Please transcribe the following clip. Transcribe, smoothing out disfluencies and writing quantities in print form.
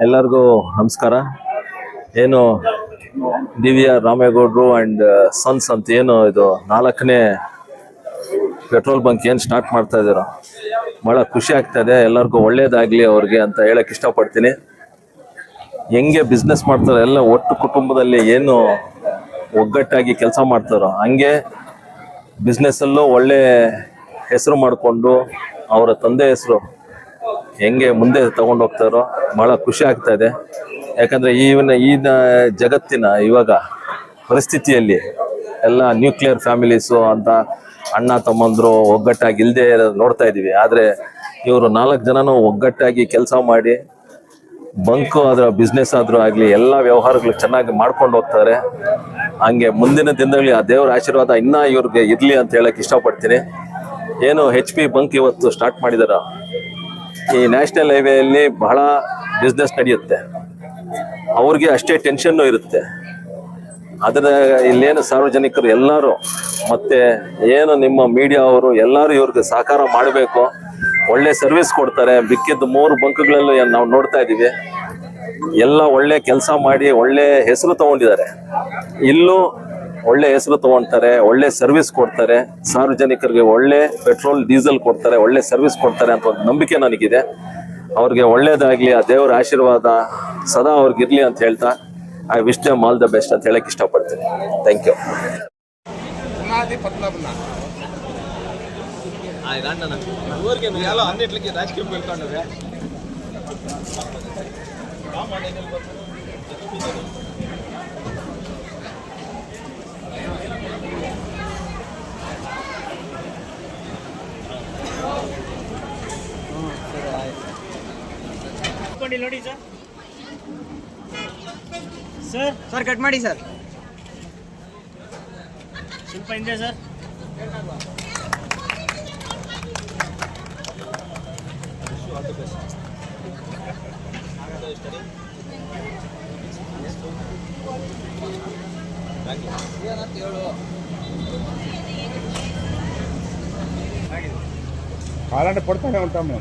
ಎಲ್ಲರಿಗೂ ನಮಸ್ಕಾರ. ಏನು DVR ರಾಮೇಗೌಡರು ಆ್ಯಂಡ್ ಸನ್ಸ್ ಅಂತ ಏನು ಇದು 4ನೇ ಪೆಟ್ರೋಲ್ ಬಂಕ್ ಏನು ಸ್ಟಾರ್ಟ್ ಮಾಡ್ತಾ ಇದ್ದಾರೋ ಭಾಳ ಖುಷಿ ಆಗ್ತಾ ಇದೆ. ಎಲ್ಲರಿಗೂ ಒಳ್ಳೇದಾಗಲಿ ಅವ್ರಿಗೆ ಅಂತ ಹೇಳಕ್ಕೆ ಇಷ್ಟಪಡ್ತೀನಿ. ಹೆಂಗೆ ಬಿಸ್ನೆಸ್ ಮಾಡ್ತಾರೋ ಎಲ್ಲ ಒಟ್ಟು ಕುಟುಂಬದಲ್ಲಿ ಏನು ಒಗ್ಗಟ್ಟಾಗಿ ಕೆಲಸ ಮಾಡ್ತಾರೋ ಹಂಗೆ ಬಿಸ್ನೆಸ್ಸಲ್ಲೂ ಒಳ್ಳೆ ಹೆಸರು ಮಾಡಿಕೊಂಡು ಅವರ ತಂದೆ ಹೆಸರು ಹೆಂಗೆ ಮುಂದೆ ತಗೊಂಡು ಹೋಗ್ತಾರೋ ಭಾಳ ಖುಷಿ ಆಗ್ತಾ ಇದೆ. ಯಾಕಂದರೆ ಈ ಜಗತ್ತಿನ ಇವಾಗ ಪರಿಸ್ಥಿತಿಯಲ್ಲಿ ಎಲ್ಲ ನ್ಯೂಕ್ಲಿಯರ್ ಫ್ಯಾಮಿಲೀಸು ಅಂತ ಅಣ್ಣ ತಮ್ಮಂದರು ಒಗ್ಗಟ್ಟಾಗಿ ಇಲ್ಲದೆ ನೋಡ್ತಾ ಇದ್ದೀವಿ. ಆದರೆ ಇವರು 4 ಜನನೂ ಒಗ್ಗಟ್ಟಾಗಿ ಕೆಲಸ ಮಾಡಿ ಬಂಕು ಅದರ ಬಿಸ್ನೆಸ್ ಆದರೂ ಆಗಲಿ ಎಲ್ಲ ವ್ಯವಹಾರಗಳು ಚೆನ್ನಾಗಿ ಮಾಡ್ಕೊಂಡು ಹೋಗ್ತಾರೆ. ಹಂಗೆ ಮುಂದಿನ ದಿನದಲ್ಲಿ ಆ ದೇವರ ಆಶೀರ್ವಾದ ಇನ್ನೂ ಇವ್ರಿಗೆ ಇರಲಿ ಅಂತ ಹೇಳಕ್ಕೆ ಇಷ್ಟಪಡ್ತೀನಿ. ಏನು HP ಬಂಕ್ ಇವತ್ತು ಸ್ಟಾರ್ಟ್ ಮಾಡಿದಾರ, ಈ ನ್ಯಾಷನಲ್ ಹೈವೇಯಲ್ಲಿ ಬಹಳ ಬಿಸ್ನೆಸ್ ನಡೆಯುತ್ತೆ, ಅವ್ರಿಗೆ ಅಷ್ಟೇ ಟೆನ್ಷನ್ನು ಇರುತ್ತೆ. ಅದರ ಇಲ್ಲೇನು ಸಾರ್ವಜನಿಕರು ಎಲ್ಲರೂ ಮತ್ತು ಏನು ನಿಮ್ಮ ಮೀಡಿಯಾ ಅವರು ಎಲ್ಲರೂ ಇವ್ರಿಗೆ ಸಹಕಾರ ಮಾಡಬೇಕು. ಒಳ್ಳೆ ಸರ್ವಿಸ್ ಕೊಡ್ತಾರೆ. ಬಿಕ್ಕಿದ್ದು 3 ಬಂಕ್ಗಳಲ್ಲೂ ನಾವು ನೋಡ್ತಾ ಇದ್ದೀವಿ. ಎಲ್ಲ ಒಳ್ಳೆ ಕೆಲಸ ಮಾಡಿ ಒಳ್ಳೆ ಹೆಸರು ತಗೊಂಡಿದ್ದಾರೆ. ಇಲ್ಲೂ ಒಳ್ಳೆ ಹೆಸರು ತಗೊಳ್ತಾರೆ, ಒಳ್ಳೆ ಸರ್ವಿಸ್ ಕೊಡ್ತಾರೆ, ಸಾರ್ವಜನಿಕರಿಗೆ ಒಳ್ಳೆ ಪೆಟ್ರೋಲ್ ಡೀಸೆಲ್ ಕೊಡ್ತಾರೆ, ಒಳ್ಳೆ ಸರ್ವಿಸ್ ಕೊಡ್ತಾರೆ ಅಂತ ಒಂದು ನಂಬಿಕೆ ನನಗಿದೆ. ಅವ್ರಿಗೆ ಒಳ್ಳೇದಾಗಲಿ, ಆ ದೇವರ ಆಶೀರ್ವಾದ ಸದಾ ಅವ್ರಿಗಿರಲಿ ಅಂತ ಹೇಳ್ತಾ I wish them all the best ಅಂತ ಹೇಳಕ್ಕೆ ಇಷ್ಟಪಡ್ತೀನಿ. Thank you. ನೋಡಿ ಸರ್ ಸರ್ ಕಟ್ ಮಾಡಿ ಸರ್, ಸ್ವಲ್ಪ ಹಿಂದೆ ಸರ್. ಕಾಲಂಡೆ ಪಡ್ತಾನೆ ఉంటాము.